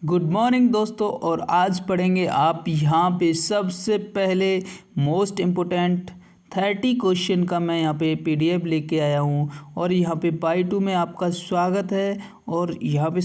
Good morning दोस्तों। और आज पढ़ेंगे आप यहाँ पे सबसे पहले मोस्ट इम्पोर्टेंट 30 क्वेश्चन का मैं यहाँ पे पीडीएफ लेके आया हूँ। और यहाँ पे बाई 2 में आपका स्वागत है। और यहाँ पे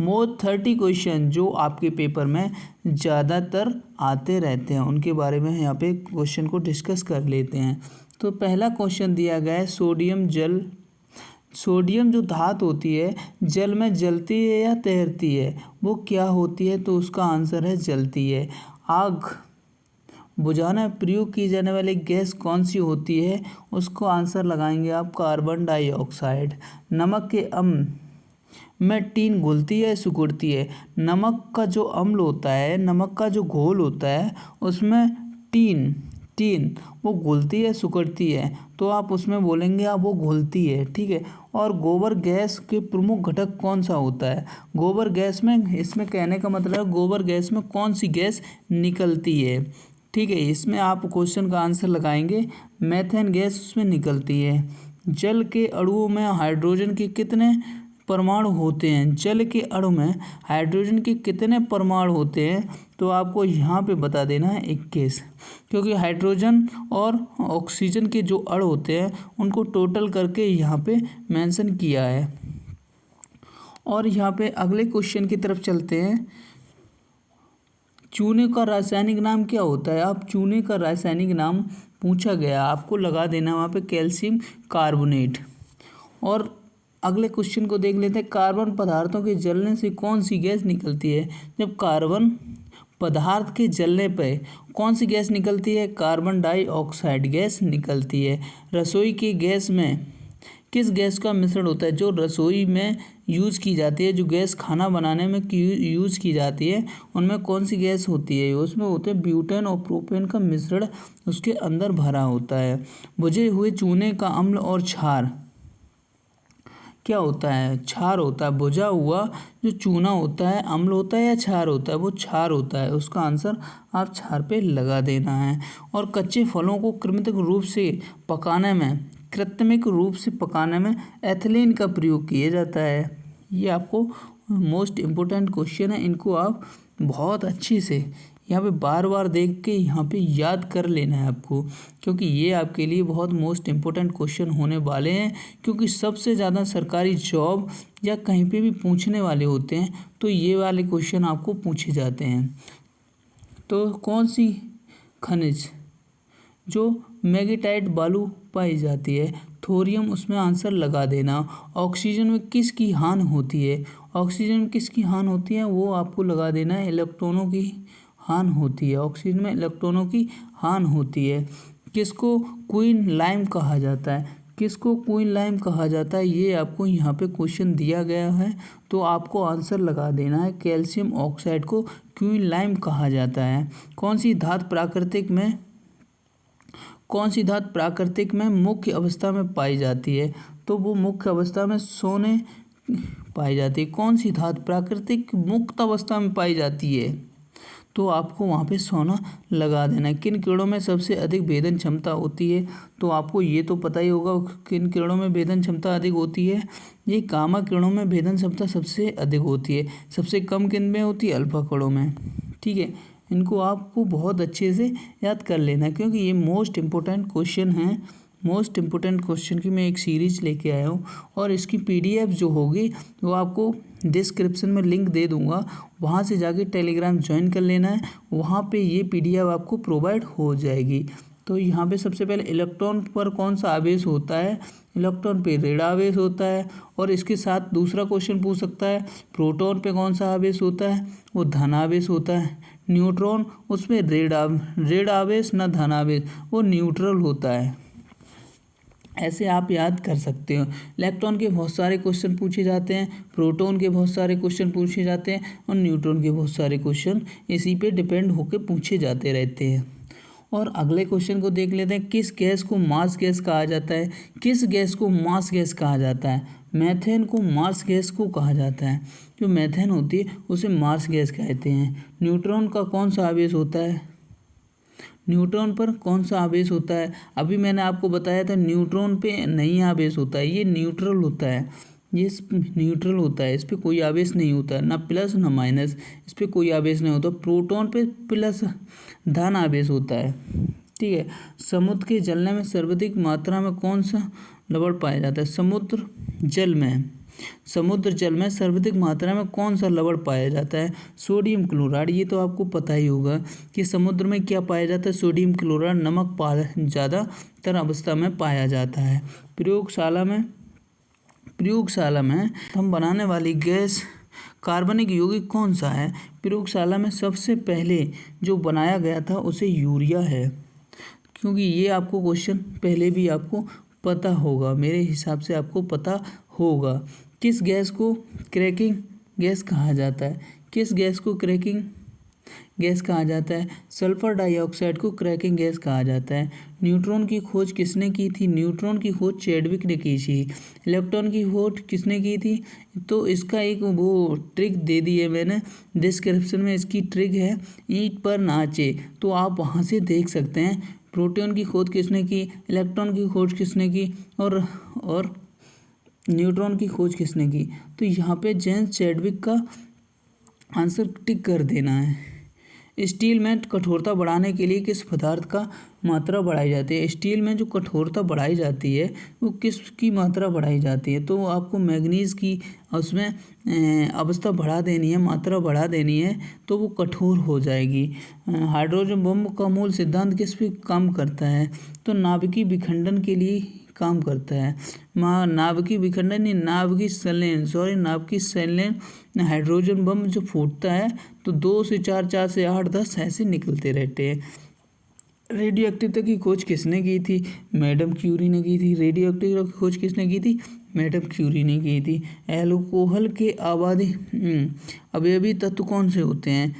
मोस्ट 30 क्वेश्चन जो आपके पेपर में ज़्यादातर आते रहते हैं उनके बारे में यहाँ पे क्वेश्चन को डिस्कस कर लेते हैं। तो पहला क्वेश्चन दिया गया है, सोडियम जो धातु होती है जल में जलती है या तैरती है, वो क्या होती है? तो उसका आंसर है जलती है। आग बुझाने में प्रयोग की जाने वाली गैस कौन सी होती है? उसको आंसर लगाएंगे आप कार्बन डाइऑक्साइड। नमक के अम्ल में टीन घुलती है सिकुड़ती है? नमक का जो अम्ल होता है, नमक का जो घोल होता है उसमें टीन वो घुलती है सिकुड़ती है? तो आप उसमें बोलेंगे आप वो घुलती है, ठीक है। और गोबर गैस के प्रमुख घटक कौन सा होता है? गोबर गैस में, इसमें कहने का मतलब गोबर गैस में कौन सी गैस निकलती है, ठीक है। इसमें आप क्वेश्चन का आंसर लगाएंगे मेथेन गैस उसमें निकलती है। जल के अणुओं में हाइड्रोजन के कितने परमाणु होते हैं? जल के अणु में हाइड्रोजन के कितने परमाणु होते हैं? तो आपको यहाँ पे बता देना है 21, क्योंकि हाइड्रोजन और ऑक्सीजन के जो अणु होते हैं उनको टोटल करके यहाँ पे मेंशन किया है। और यहाँ पे अगले क्वेश्चन की तरफ चलते हैं। चूने का रासायनिक नाम क्या होता है? आप चूने का रासायनिक नाम पूछा गया, आपको लगा देना वहाँ पे कैल्शियम कार्बोनेट। और अगले क्वेश्चन को देख लेते हैं। कार्बन पदार्थों के जलने से कौन सी गैस निकलती है? जब कार्बन पदार्थ के जलने पर कौन सी गैस निकलती है? कार्बन डाइऑक्साइड गैस निकलती है। रसोई की गैस में किस गैस का मिश्रण होता है? जो रसोई में यूज़ की जाती है, जो गैस खाना बनाने में यूज़ की जाती है, उनमें कौन सी गैस होती है? उसमें होते हैं ब्यूटेन और प्रोपेन का मिश्रण उसके अंदर भरा होता है। बुझे हुए चूने का अम्ल और क्षार क्या होता है? क्षार होता है। बुझा हुआ जो चूना होता है अम्ल होता है या क्षार होता है? वो क्षार होता है। उसका आंसर आप क्षार पे लगा देना है। और कच्चे फलों को कृत्रिमिक रूप से पकाने में एथिलीन का प्रयोग किया जाता है। ये आपको मोस्ट इम्पोर्टेंट क्वेश्चन है, इनको आप बहुत अच्छे से यहाँ पे बार बार देख के यहाँ पे याद कर लेना है आपको, क्योंकि ये आपके लिए बहुत मोस्ट इम्पोर्टेंट क्वेश्चन होने वाले हैं। क्योंकि सबसे ज़्यादा सरकारी जॉब या कहीं पे भी पूछने वाले होते हैं तो ये वाले क्वेश्चन आपको पूछे जाते हैं। तो कौन सी खनिज जो मैग्नेटाइट बालू पाई जाती है? थोरियम, उसमें आंसर लगा देना। ऑक्सीजन में किसकी हानि होती है? ऑक्सीजन में किसकी हानि होती है वो आपको लगा देना है, इलेक्ट्रॉनों की हानि होती है। ऑक्सीजन में इलेक्ट्रॉनों की हानि होती है। किसको क्वीन लाइम कहा जाता है? किसको क्वीन लाइम कहा जाता है? ये आपको यहाँ पे क्वेश्चन दिया गया है, तो आपको आंसर लगा देना है। कैल्शियम ऑक्साइड को क्वीन लाइम कहा जाता है। कौन सी धातु प्राकृतिक में मुख्य अवस्था में पाई जाती है? तो वो मुख्य अवस्था में सोने पाई जाती है। कौन सी धातु प्राकृतिक मुक्त अवस्था में पाई जाती है? तो आपको वहाँ पे सोना लगा देना है। किन किरणों में सबसे अधिक भेदन क्षमता होती है? तो आपको ये तो पता ही होगा किन किरणों में भेदन क्षमता अधिक होती है। ये गामा किरणों में भेदन क्षमता सबसे अधिक होती है। सबसे कम किन में होती है? अल्फा किरणों में, ठीक है। इनको आपको बहुत अच्छे से याद कर लेना है, क्योंकि ये मोस्ट इम्पोर्टेंट क्वेश्चन हैं। मोस्ट इम्पोर्टेंट क्वेश्चन की मैं एक सीरीज लेके आया हूँ, और इसकी पीडीएफ जो होगी वो आपको डिस्क्रिप्शन में लिंक दे दूँगा, वहाँ से जाके टेलीग्राम ज्वाइन कर लेना है। वहाँ पे ये पीडीएफ आपको प्रोवाइड हो जाएगी। तो यहाँ पे सबसे पहले इलेक्ट्रॉन पर कौन सा आवेश होता है? इलेक्ट्रॉन पे ऋण आवेश होता है। और इसके साथ दूसरा क्वेश्चन पूछ सकता है, प्रोटॉन पे कौन सा आवेश होता है? वो धन आवेश होता है। न्यूट्रॉन, उसमें ऋण आवेश ना धन आवेश, वो न्यूट्रल होता है। ऐसे आप याद कर सकते हो। इलेक्ट्रॉन के बहुत सारे क्वेश्चन पूछे जाते हैं, प्रोटॉन के बहुत सारे क्वेश्चन पूछे जाते हैं, और न्यूट्रॉन के बहुत सारे क्वेश्चन इसी पे डिपेंड होकर पूछे जाते रहते हैं। और अगले क्वेश्चन को देख लेते हैं। किस गैस को मार्स गैस कहा जाता है? किस गैस को मार्स गैस कहा जाता है? मेथेन को मार्स गैस को कहा जाता है। जो मेथेन होती है उसे मार्स गैस कहते हैं। न्यूट्रॉन का कौन सा आवेश होता है? न्यूट्रॉन पर कौन सा आवेश होता है? अभी मैंने आपको बताया था न्यूट्रॉन पे नहीं आवेश होता है, ये न्यूट्रल होता है। ये न्यूट्रल होता है, इस पे कोई आवेश नहीं होता है, ना प्लस ना माइनस, इस पे कोई आवेश नहीं होता। प्रोटॉन पे प्लस धन आवेश होता है, ठीक है। समुद्र के जल में सर्वाधिक मात्रा में कौन सा लवण पाया जाता है? समुद्र जल में सर्वाधिक मात्रा में कौन सा लवण पाया जाता है? Sodium chloride. ये तो आपको पता ही होगा कि समुद्र में क्या पाया जाता है? सोडियम क्लोराइड, नमक ज़्यादातर अवस्था में पाया जाता है। प्रयोगशाला में हम बनाने वाली गैस कार्बनिक यौगिक कौन सा है? प्रयोगशाला में सबसे पहले जो बनाया गया था उसे यूरिया है, क्योंकि ये आपको क्वेश्चन पहले भी आपको पता होगा, मेरे हिसाब से आपको पता होगा। किस गैस को क्रैकिंग गैस कहा जाता है? किस गैस को क्रैकिंग गैस कहा जाता है? सल्फर डाइऑक्साइड को क्रैकिंग गैस कहा जाता है। न्यूट्रॉन की खोज किसने की थी? न्यूट्रॉन की खोज चैडविक ने की थी। इलेक्ट्रॉन की खोज किसने की थी? तो इसका एक वो ट्रिक दे दी है मैंने डिस्क्रिप्शन में, इसकी ट्रिक है ईंट पर नाचे, तो आप वहाँ से देख सकते हैं। प्रोटॉन की खोज किसने की? इलेक्ट्रॉन की खोज किसने की? और न्यूट्रॉन की खोज किसने की? तो यहाँ पे जेम्स चैडविक का आंसर टिक कर देना है। स्टील में कठोरता बढ़ाने के लिए किस पदार्थ का मात्रा बढ़ाई जाती है? स्टील में जो कठोरता बढ़ाई जाती है वो किसकी मात्रा बढ़ाई जाती है? तो आपको मैग्नीज की उसमें अवस्था बढ़ा देनी है, मात्रा बढ़ा देनी है, तो वो कठोर हो जाएगी। हाइड्रोजन बम का मूल सिद्धांत किस पे काम करता है? तो नाभिकीय विखंडन के लिए काम करता है। नाभिकीय विखंडन नहीं, नाभिकीय संलयन हाइड्रोजन बम जो फूटता है तो 2 से 4, 4 से 8, 10 ऐसे निकलते रहते हैं। रेडियो एक्टिविटी की खोज किसने की थी? मैडम क्यूरी ने की थी। रेडियो एक्टिविटी की खोज किसने की थी? मैडम क्यूरी ने की थी। एल्कोहल के अवयवी तत्व कौन से होते हैं?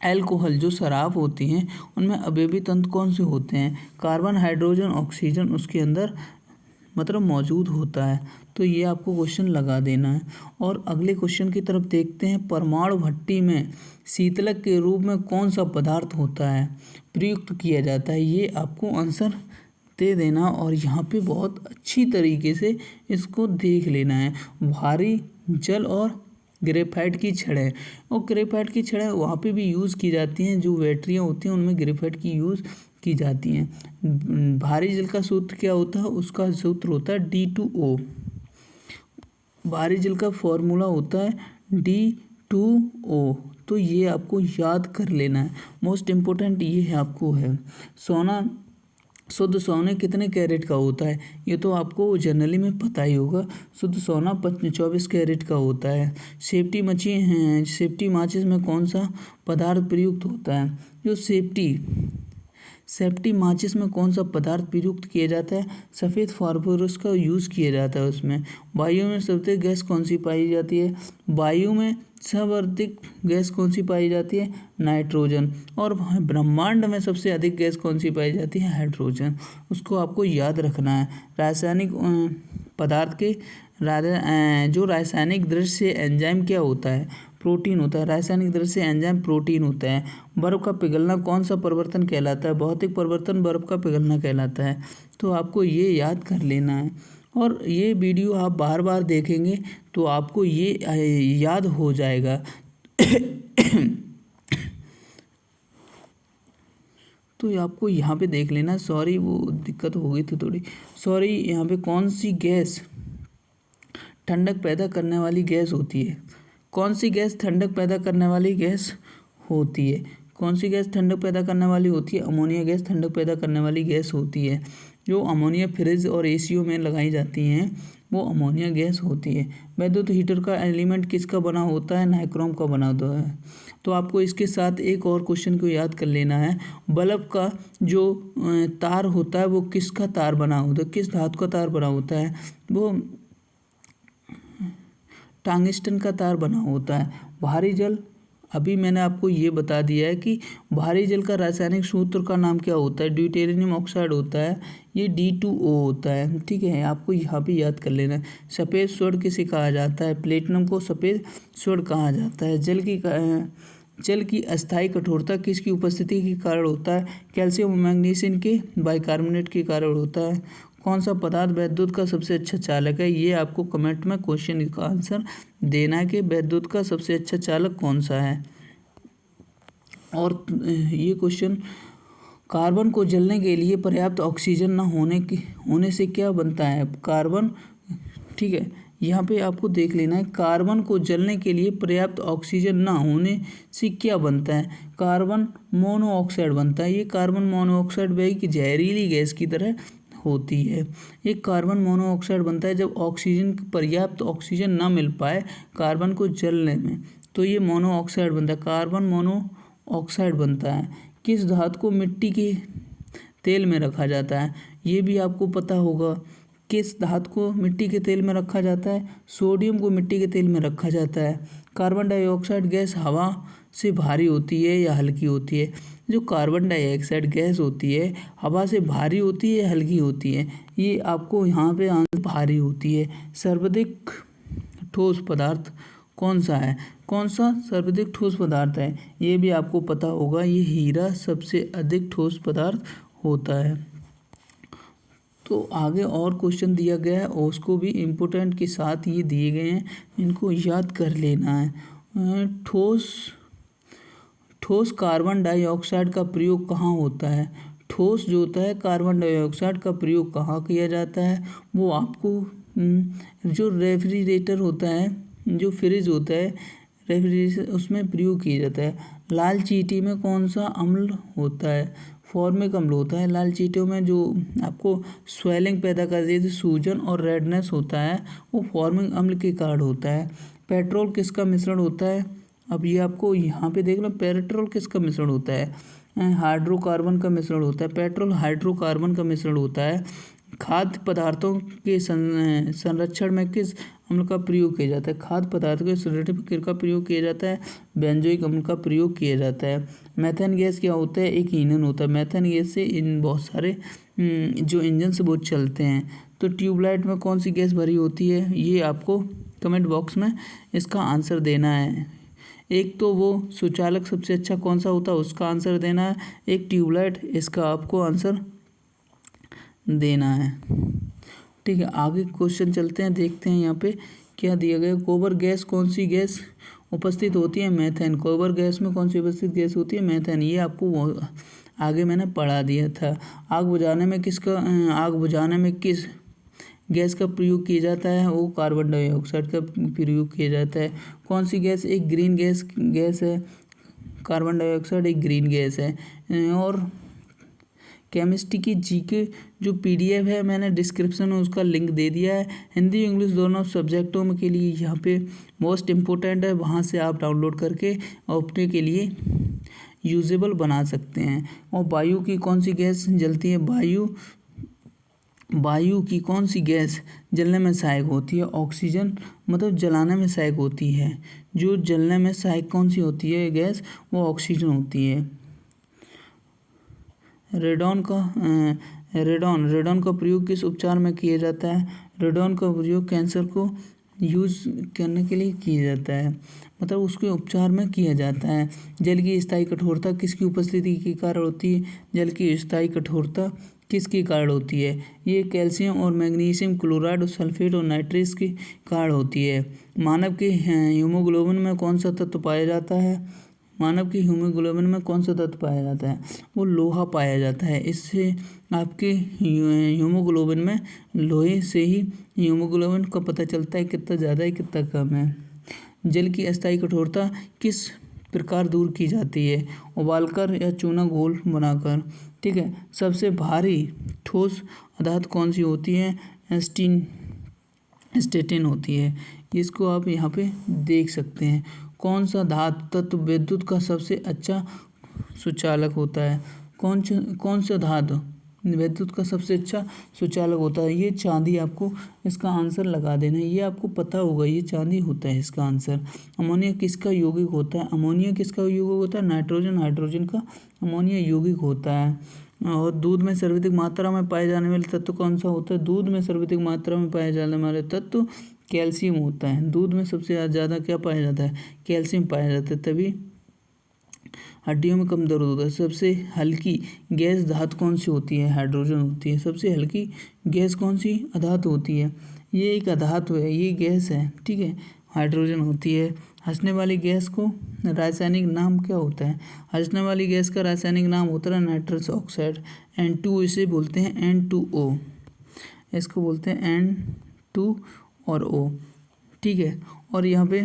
एल्कोहल जो शराब होती हैं उनमें अवयवी तंत्र कौन से होते हैं? कार्बन, हाइड्रोजन, ऑक्सीजन उसके अंदर मतलब मौजूद होता है। तो ये आपको क्वेश्चन लगा देना है। और अगले क्वेश्चन की तरफ देखते हैं। परमाणु भट्टी में शीतलक के रूप में कौन सा पदार्थ होता है प्रयुक्त किया जाता है? ये आपको आंसर दे देना और यहाँ पे बहुत अच्छी तरीके से इसको देख लेना है। भारी जल और ग्रेफाइट की छड़ें, और ग्रेफाइट की छड़ें वहाँ पे भी यूज़ की जाती हैं, जो बैटरियाँ होती हैं उनमें ग्रेफाइट की यूज़ की जाती हैं। भारी जल का सूत्र क्या होता है? उसका सूत्र होता है D2O। भारी जल का फॉर्मूला होता है D2O। तो ये आपको याद कर लेना है, मोस्ट इम्पोर्टेंट ये है आपको है। सोना, शुद्ध सोना कितने कैरेट का होता है? ये तो आपको जनरली में पता ही होगा। शुद्ध सोना 24 कैरेट का होता है। सेफ्टी माचिस में कौन सा पदार्थ प्रयुक्त होता है? जो सेफ्टी माचिस में कौन सा पदार्थ प्रयुक्त किया जाता है? सफ़ेद फास्फोरस का यूज़ किया जाता है उसमें। वायु में सबसे गैस कौन सी पाई जाती है? वायु में सर्वाधिक गैस कौन सी पाई जाती है? नाइट्रोजन। और ब्रह्मांड में सबसे अधिक गैस कौन सी पाई जाती है? हाइड्रोजन। उसको आपको याद रखना है। रासायनिक पदार्थ के जो रासायनिक दृष्टि से एंजाइम क्या होता है? प्रोटीन होता है। रासायनिक दृष्टि से एंजाइम प्रोटीन होता है। बर्फ का पिघलना कौन सा परिवर्तन कहलाता है? भौतिक परिवर्तन बर्फ का पिघलना कहलाता है। तो आपको ये याद कर लेना है और ये वीडियो आप बार बार देखेंगे तो आपको ये याद हो जाएगा। तो आपको यहाँ पे देख लेना। सॉरी वो दिक्कत हो गई थी थोड़ी, सॉरी। यहाँ पे कौन सी गैस ठंडक पैदा करने वाली गैस होती है? कौन सी गैस ठंडक पैदा करने वाली गैस होती है? कौन सी गैस ठंडक पैदा करने वाली होती है? अमोनिया गैस ठंडक पैदा करने वाली गैस होती है। जो अमोनिया फ्रिज और एसीओ में लगाई जाती हैं वो अमोनिया गैस होती है। विद्युत हीटर का एलिमेंट किसका बना होता है? नाइक्रोम का बना होता है। तो आपको इसके साथ एक और क्वेश्चन को याद कर लेना है। बल्ब का जो तार होता है वो किसका तार बना होता है? किस धातु का तार बना होता है? वो टंगस्टन का तार बना होता है। भारी जल, अभी मैंने आपको ये बता दिया है कि भारी जल का रासायनिक सूत्र का नाम क्या होता है? ड्यूटेरियम ऑक्साइड होता है। ये D2O होता है, ठीक है। आपको यहाँ पे याद कर लेना है। सफ़ेद स्वर्ण किसे कहा जाता है? प्लेटिनम को सफ़ेद स्वर्ण कहा जाता है। जल की अस्थायी कठोरता किसकी उपस्थिति के कारण होता है? कैल्शियम और मैग्नीशियम के बाइकार्बोनेट के कारण होता है। कौन सा पदार्थ वैद्युत का सबसे अच्छा चालक है? ये आपको कमेंट में क्वेश्चन का आंसर देना है कि वैद्युत का सबसे अच्छा चालक कौन सा है। और ये क्वेश्चन, कार्बन को जलने के लिए पर्याप्त ऑक्सीजन न होने से क्या बनता है? कार्बन, ठीक है, यहाँ पे आपको देख लेना है, कार्बन को जलने के लिए पर्याप्त ऑक्सीजन ना होने से क्या बनता है? कार्बन मोनोऑक्साइड बनता है। ये कार्बन मोनोऑक्साइड वही कि जहरीली गैस की तरह होती है। ये कार्बन मोनोऑक्साइड बनता है जब पर्याप्त ऑक्सीजन ना मिल पाए कार्बन को जलने में, तो ये मोनोऑक्साइड बनता है, कार्बन मोनोऑक्साइड बनता है। किस धातु को मिट्टी के तेल में रखा जाता है? ये भी आपको पता होगा। किस धातु को मिट्टी के तेल में रखा जाता है? सोडियम को मिट्टी के तेल में रखा जाता है। कार्बन डाइऑक्साइड गैस हवा से भारी होती है या हल्की होती है? जो कार्बन डाइऑक्साइड गैस होती है हवा से भारी होती है या हल्की होती है? ये आपको यहाँ पे आंसर भारी होती है। सर्वाधिक ठोस पदार्थ कौन सा है? कौन सा सर्वाधिक ठोस पदार्थ है? ये भी आपको पता होगा, ये हीरा सबसे अधिक ठोस पदार्थ होता है। तो आगे और क्वेश्चन दिया गया है और उसको भी इम्पोर्टेंट के साथ ये दिए गए हैं, इनको याद कर लेना है। ठोस कार्बन डाइऑक्साइड का प्रयोग कहाँ होता है? ठोस जो होता है कार्बन डाइऑक्साइड का प्रयोग कहाँ किया जाता है? वो आपको जो रेफ्रिजरेटर होता है, जो फ्रिज होता है, रेफ्रिजरेटर, उसमें प्रयोग किया जाता है। लाल चींटी में कौन सा अम्ल होता है? फॉर्मिक अम्ल होता है। लाल चींटियों में जो आपको स्वेलिंग पैदा कर देती है, सूजन और रेडनेस होता है, वो फॉर्मिक अम्ल के कारण होता है। पेट्रोल किसका मिश्रण होता है? अब ये आपको यहाँ पे देख लो, पेट्रोल किसका मिश्रण होता है? हाइड्रोकार्बन का मिश्रण होता है। पेट्रोल हाइड्रोकार्बन का मिश्रण होता है। खाद्य पदार्थों के संरक्षण में किस अम्ल का प्रयोग किया जाता है? खाद्य पदार्थों के संरक्षण का प्रयोग किया जाता है, बेंजोइक अम्ल का प्रयोग किया जाता है। मेथेन गैस क्या होता है? एक ईंधन होता है। मेथेन गैस से बहुत सारे जो इंजन से वो चलते हैं। तो ट्यूबलाइट में कौन सी गैस भरी होती है? ये आपको कमेंट बॉक्स में इसका आंसर देना है। एक तो वो सुचालक सबसे अच्छा कौन सा होता है, उसका आंसर देना है। एक ट्यूबलाइट, इसका आपको आंसर देना है। ठीक है, आगे क्वेश्चन चलते हैं, देखते हैं यहाँ पे क्या दिया गया। गोबर गैस कौन सी गैस उपस्थित होती है? मेथेन। गोबर गैस में कौन सी उपस्थित गैस होती है? मेथेन। ये आपको आगे मैंने पढ़ा दिया था। आग बुझाने में किस गैस का प्रयोग किया जाता है? वो कार्बन डाइऑक्साइड का प्रयोग किया जाता है। कौन सी गैस एक ग्रीन गैस है? कार्बन डाइऑक्साइड एक ग्रीन गैस है। और केमिस्ट्री की जीके जो पीडीएफ है, मैंने डिस्क्रिप्शन में उसका लिंक दे दिया है। हिंदी इंग्लिश दोनों सब्जेक्टों में के लिए यहाँ पे मोस्ट इम्पोर्टेंट है, वहाँ से आप डाउनलोड करके अपने के लिए यूजेबल बना सकते हैं। और वायु की कौन सी गैस जलती है? वायु की कौन सी गैस जलने में सहायक होती है? ऑक्सीजन, मतलब जलाने में सहायक होती है। जो जलने में सहायक कौन सी होती है गैस? वो ऑक्सीजन होती है। रेडॉन का प्रयोग किस उपचार में किया जाता है? रेडॉन का प्रयोग कैंसर को यूज़ करने के लिए किया जाता है, मतलब उसके उपचार में किया जाता है। जल की स्थायी कठोरता किसकी उपस्थिति के कारण होती है? जल की स्थायी कठोरता किसके कारण होती है? ये कैल्शियम और मैग्नीशियम क्लोराइड और सल्फेट और नाइट्रेट के कारण होती है। मानव के हीमोग्लोबिन में कौन सा तत्व पाया जाता है? मानव के हीमोग्लोबिन में कौन सा तत्व पाया जाता है? वो लोहा पाया जाता है। इससे आपके हीमोग्लोबिन में लोहे से ही हीमोग्लोबिन का पता चलता है कितना ज़्यादा है कितना कम है। जल की अस्थायी कठोरता किस प्रकार दूर की जाती है? उबालकर या चूना घोल बनाकर। ठीक है, सबसे भारी ठोस धातु कौन सी होती है? स्टेटिन होती है। इसको आप यहाँ पे देख सकते हैं। कौन सा धातु तत्व विद्युत का सबसे अच्छा सुचालक होता है? कौन सा धातु विद्युत का सबसे अच्छा सुचालक होता है? ये चांदी, आपको इसका आंसर लगा देना है। ये आपको पता होगा, ये चांदी होता है इसका आंसर। अमोनिया किसका यौगिक होता है? अमोनिया किसका यौगिक होता है? नाइट्रोजन हाइड्रोजन का अमोनिया यौगिक होता है। और दूध में सर्वाधिक मात्रा में पाए जाने वाले तत्व कौन सा होता है? दूध में सर्वाधिक मात्रा में पाए जाने वाले तत्व कैल्शियम होता है। दूध में सबसे ज़्यादा क्या पाया जाता है? कैल्शियम पाया जाता है, तभी हड्डियों में कम दर्द होता है। सबसे हल्की गैस धातु कौन सी होती है? हाइड्रोजन होती है। सबसे हल्की गैस कौन सी? अधातु होती है। ये एक अधातु है, ये गैस है, ठीक है, हाइड्रोजन होती है। हंसने वाली गैस को रासायनिक नाम क्या होता है? हंसने वाली गैस का रासायनिक नाम होता है नाइट्रस ऑक्साइड, N2O, इसे बोलते हैं N2O, इसको बोलते हैं N2 और O, ठीक है। और यहाँ पे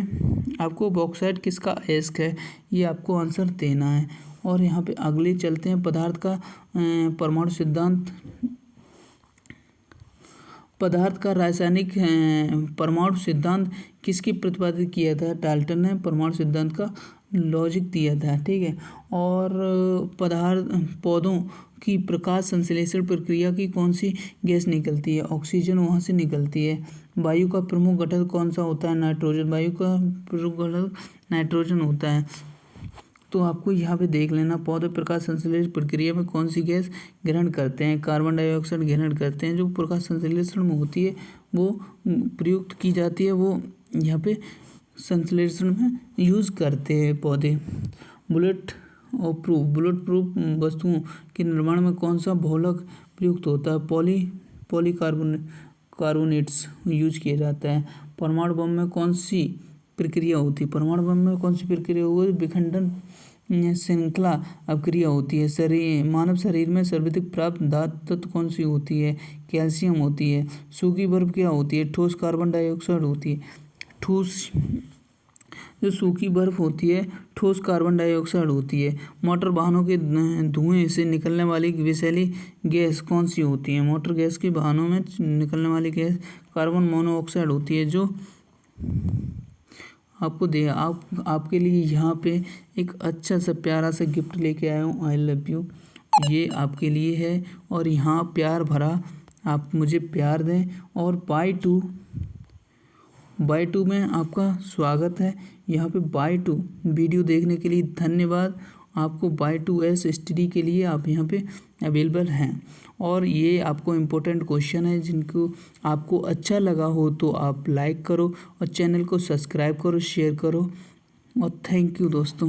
आपको बॉक्साइट किसका अयस्क है, ये आपको आंसर देना है। और यहाँ पे अगले चलते हैं, पदार्थ का परमाणु सिद्धांत। पदार्थ का रासायनिक परमाणु सिद्धांत किसकी प्रतिपादित किया था? डाल्टन ने परमाणु सिद्धांत का लॉजिक दिया था, ठीक है। और पौधों की प्रकाश संश्लेषण प्रक्रिया की कौन सी गैस निकलती है? ऑक्सीजन वहाँ से निकलती है। वायु का प्रमुख घटक कौन सा होता है? नाइट्रोजन। वायु का प्रमुख घटक नाइट्रोजन होता है। तो आपको यहाँ पे देख लेना, पौधे प्रकाश संश्लेषण प्रक्रिया में कौन सी गैस ग्रहण करते हैं? कार्बन डाइऑक्साइड ग्रहण करते हैं। जो प्रकाश संश्लेषण में होती है वो प्रयुक्त की जाती है, वो यहाँ पे संश्लेषण में यूज़ करते हैं पौधे। बुलेट प्रूफ वस्तुओं के निर्माण में कौन सा बहुलक प्रयुक्त होता है? कार्बोनेट्स यूज किया जाता है। परमाणु बम में कौन सी प्रक्रिया होती है? परमाणु बम में कौन सी प्रक्रिया होती है? विखंडन श्रृंखला अभिक्रिया होती है। मानव शरीर में सर्वाधिक प्राप्त धातु तत्व कौन सी होती है? कैल्शियम होती है। सूखी बर्फ क्या होती है? ठोस कार्बन डाइऑक्साइड होती है। ठोस जो सूखी बर्फ होती है ठोस कार्बन डाइऑक्साइड होती है। मोटर वाहनों के धुएं से निकलने वाली विषैली गैस कौन सी होती है? मोटर गैस के वाहनों में निकलने वाली गैस कार्बन मोनोऑक्साइड होती है। जो आपके लिए यहाँ पे एक अच्छा सा प्यारा सा गिफ्ट लेके आया हूँ, आई लव यू, ये आपके लिए है। और यहाँ प्यार भरा आप मुझे प्यार दें। और बाय टू में आपका स्वागत है। यहाँ पे बाय टू वीडियो देखने के लिए धन्यवाद। आपको बाय टू एस स्टडी के लिए आप यहाँ पे अवेलेबल हैं। और ये आपको इम्पोर्टेंट क्वेश्चन है, जिनको आपको अच्छा लगा हो तो आप लाइक करो और चैनल को सब्सक्राइब करो, शेयर करो। और थैंक यू दोस्तों।